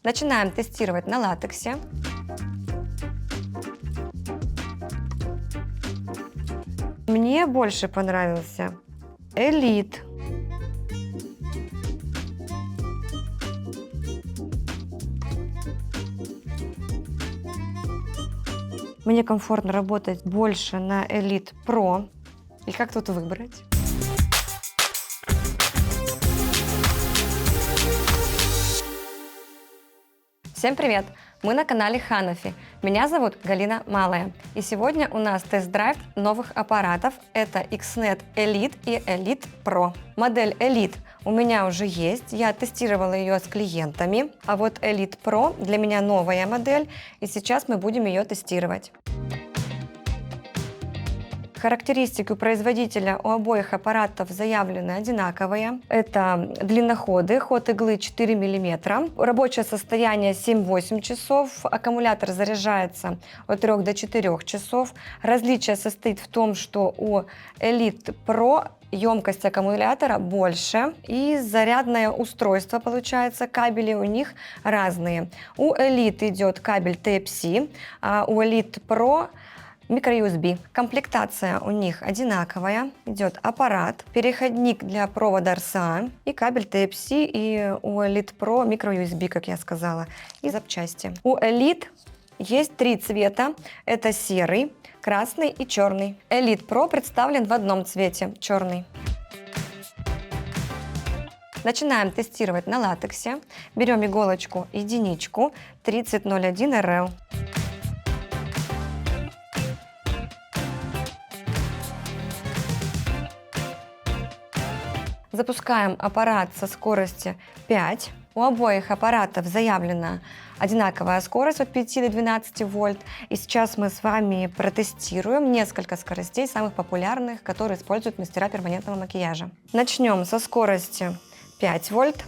Начинаем тестировать на латексе. Мне больше понравился Элит. Мне комфортно работать больше на Элит Pro. И как тут выбрать? Всем привет! Мы на канале Ханафи. Меня зовут Галина Малая. И сегодня у нас тест-драйв новых аппаратов. Это XNET Elite и Elite Pro. Модель Elite у меня уже есть. Я тестировала ее с клиентами. А вот Elite Pro для меня новая модель. И сейчас мы будем ее тестировать. Характеристики у производителя у обоих аппаратов заявлены одинаковые. Это длинноходы, ход иглы 4 мм, рабочее состояние 7-8 часов, аккумулятор заряжается от 3 до 4 часов. Различие состоит в том, что у Elite Pro емкость аккумулятора больше и зарядное устройство получается, кабели у них разные. У Elite идет кабель Type-C, а у Elite Pro микро-USB. Комплектация у них одинаковая. Идет аппарат, переходник для провода RCA и кабель Type-C, и у Elite Pro микро-USB, как я сказала, и запчасти. У Elite есть 3 цвета. Это серый, красный и черный. Elite Pro представлен в одном цвете, черный. Начинаем тестировать на латексе. Берем иголочку единичку 3001 RL. Запускаем аппарат со скоростью 5. У обоих аппаратов заявлена одинаковая скорость от 5 до 12 вольт. И сейчас мы с вами протестируем несколько скоростей, самых популярных, которые используют мастера перманентного макияжа. Начнем со скорости 5 вольт.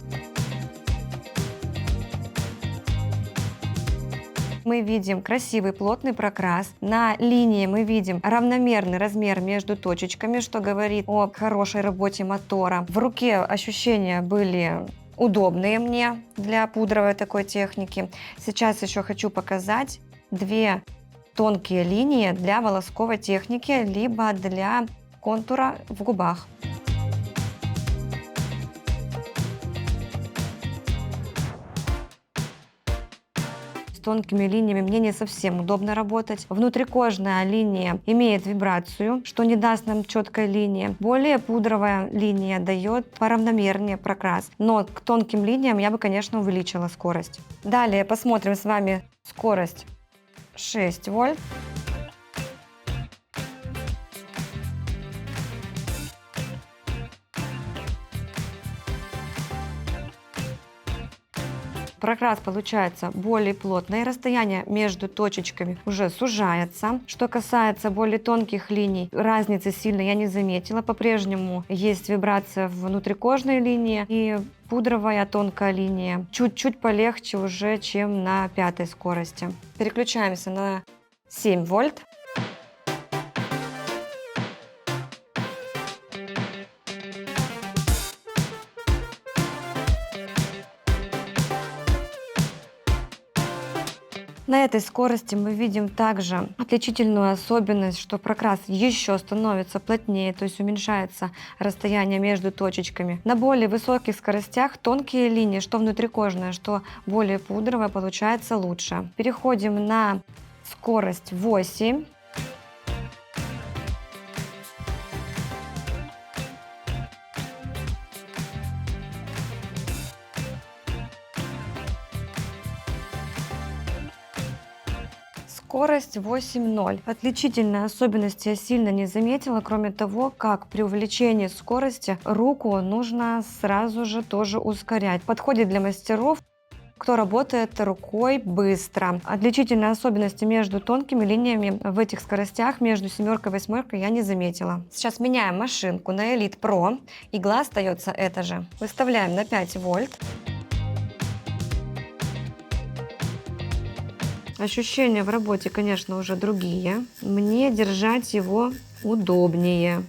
Мы видим красивый плотный прокрас. На линии мы видим равномерный размер между точечками, что говорит о хорошей работе мотора. В руке ощущения были удобные мне для пудровой такой техники. Сейчас еще хочу показать 2 тонкие линии для волосковой техники, либо для контура в губах. С тонкими линиями мне не совсем удобно работать. Внутрикожная линия имеет вибрацию, что не даст нам четкой линии. Более пудровая линия дает поравномернее прокрас. Но к тонким линиям я бы, конечно, увеличила скорость. Далее посмотрим с вами скорость 6 вольт. Прокрас получается более плотное, расстояние между точечками уже сужается. Что касается более тонких линий, разницы сильно я не заметила. По-прежнему есть вибрация в внутрикожной линии и пудровая тонкая линия. Чуть-чуть полегче уже, чем на 5-й скорости. Переключаемся на 7 вольт. На этой скорости мы видим также отличительную особенность, что прокрас еще становится плотнее, то есть уменьшается расстояние между точечками. На более высоких скоростях тонкие линии, что внутрикожная, что более пудровая, получается лучше. Переходим на скорость 8. Скорость 8.0. Отличительной особенности я сильно не заметила, кроме того, как при увеличении скорости руку нужно сразу же тоже ускорять. Подходит для мастеров, кто работает рукой быстро. Отличительной особенности между тонкими линиями в этих скоростях между 7 и 8 я не заметила. Сейчас меняем машинку на Elite Pro. Игла остается эта же. Выставляем на 5 вольт. Ощущения в работе, конечно, уже другие. Мне держать его удобнее.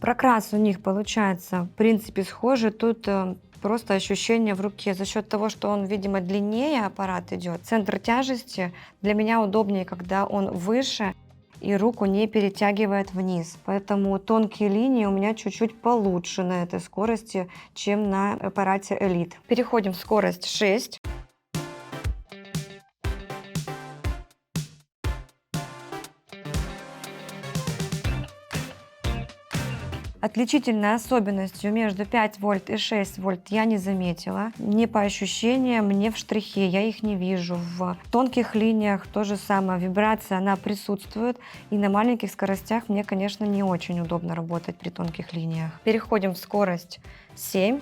Прокрас у них получается, в принципе, схожий. Тут просто ощущение в руке. За счет того, что он, видимо, длиннее аппарат идет, центр тяжести для меня удобнее, когда он выше и руку не перетягивает вниз. Поэтому тонкие линии у меня чуть-чуть получше на этой скорости, чем на аппарате Elite. Переходим в скорость 6. Отличительной особенностью между 5 вольт и 6 вольт я не заметила. Не по ощущениям, не в штрихе, я их не вижу. В тонких линиях то же самое, вибрация, она присутствует. И на маленьких скоростях мне, конечно, не очень удобно работать при тонких линиях. Переходим в скорость 7.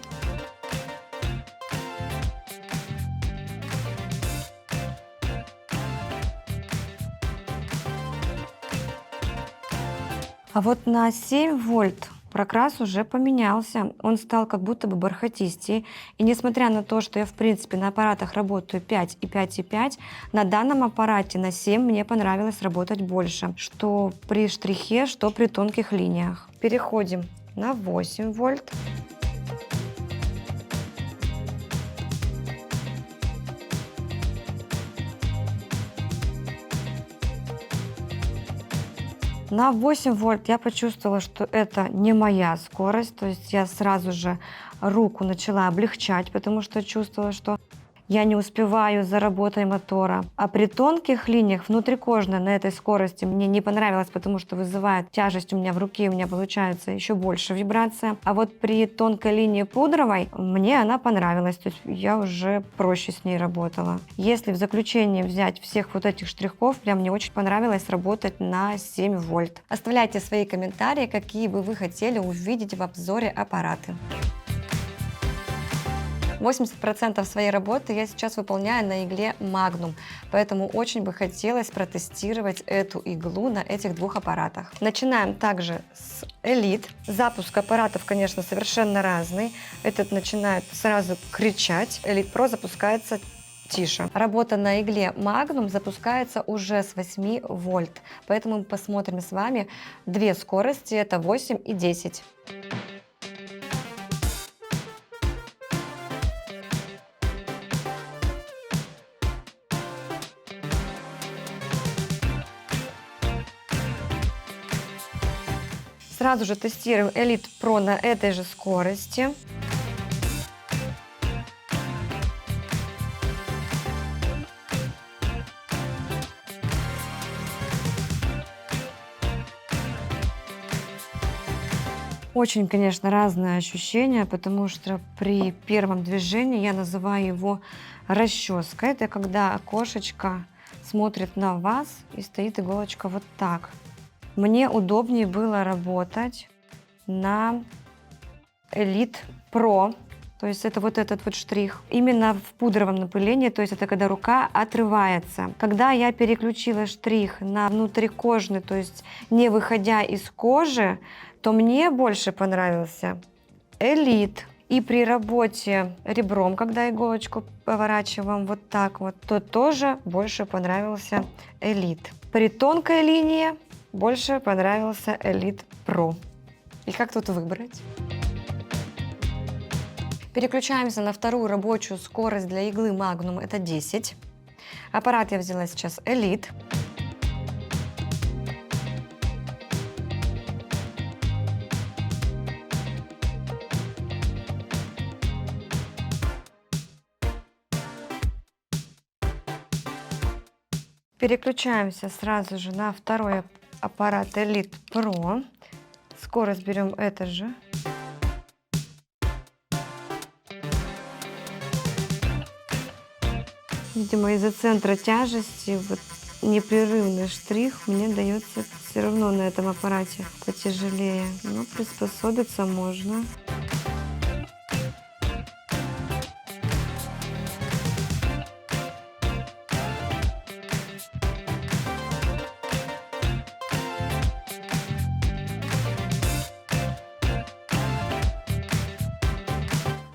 А вот на 7 вольт прокрас уже поменялся, он стал как будто бы бархатистее. И несмотря на то, что я в принципе на аппаратах работаю 5 и 5 и 5, на данном аппарате на 7 мне понравилось работать больше, что при штрихе, что при тонких линиях. Переходим на 8 вольт. На 8 вольт я почувствовала, что это не моя скорость, то есть я сразу же руку начала облегчать, потому что чувствовала, что я не успеваю за работой мотора. А при тонких линиях внутрикожно на этой скорости мне не понравилось, потому что вызывает тяжесть у меня в руке, у меня получается еще больше вибрация. А вот при тонкой линии пудровой мне она понравилась, то есть я уже проще с ней работала. Если в заключение взять всех вот этих штрихов, прям мне очень понравилось работать на 7 вольт. Оставляйте свои комментарии, какие бы вы хотели увидеть в обзоре аппараты. 80% своей работы я сейчас выполняю на игле Magnum, поэтому очень бы хотелось протестировать эту иглу на этих двух аппаратах. Начинаем также с Elite. Запуск аппаратов, конечно, совершенно разный. Этот начинает сразу кричать, Elite Pro запускается тише. Работа на игле Magnum запускается уже с 8 вольт, поэтому мы посмотрим с вами две скорости, это 8 и 10. Сразу же тестируем Elite Pro на этой же скорости. Очень, конечно, разное ощущение, потому что при первом движении я называю его расческой. Это когда окошечко смотрит на вас и стоит иголочка вот так. Мне удобнее было работать на Elite Pro, то есть это вот этот вот штрих, именно в пудровом напылении, то есть это когда рука отрывается. Когда я переключила штрих на внутрикожный, то есть не выходя из кожи, то мне больше понравился Elite. И при работе ребром, когда иголочку поворачиваем вот так вот, то тоже больше понравился Elite. При тонкой линии больше понравился Elite Pro. И как тут выбрать? Переключаемся на вторую рабочую скорость для иглы Magnum, это 10. Аппарат я взяла сейчас Elite. Переключаемся сразу же на второй аппарат Elite Pro. Скорость берем это же. Видимо, из-за центра тяжести вот непрерывный штрих мне дается все равно на этом аппарате потяжелее. Но приспособиться можно.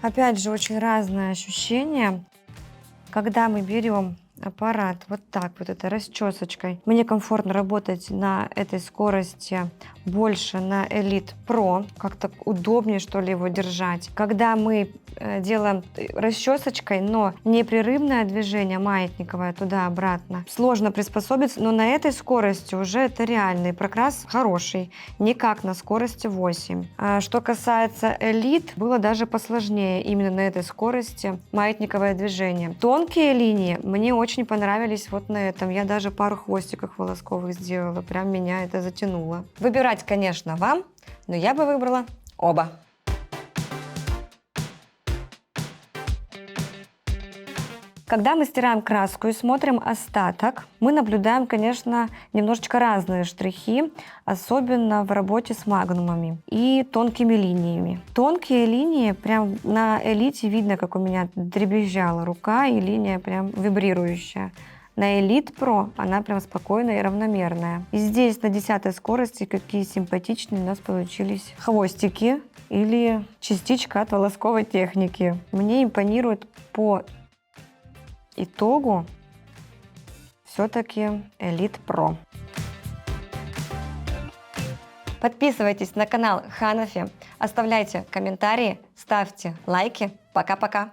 Опять же, очень разное ощущение, когда мы берем аппарат вот так вот, этой расчесочкой. Мне комфортно работать на этой скорости, больше на Elite Pro. Как-то удобнее, что ли, его держать. Когда мы делаем расчесочкой, но непрерывное движение маятниковое туда-обратно, сложно приспособиться, но на этой скорости уже это реальный прокрас хороший, не как на скорости 8. А что касается Elite, было даже посложнее именно на этой скорости маятниковое движение. Тонкие линии мне очень понравились вот на этом. Я даже пару хвостиков волосковых сделала, прям меня это затянуло. Выбирать, конечно, вам, но я бы выбрала оба. Когда мы стираем краску и смотрим остаток, мы наблюдаем, конечно, немножечко разные штрихи, особенно в работе с магнумами и тонкими линиями. Тонкие линии, прям на Элите видно, как у меня дребезжала рука, и линия прям вибрирующая. На Elite Pro она прям спокойная и равномерная. И здесь на 10-й скорости какие симпатичные у нас получились хвостики или частичка от волосковой техники. Мне импонирует по итогу все-таки Elite Pro. Подписывайтесь на канал Ханафи, оставляйте комментарии, ставьте лайки. Пока-пока!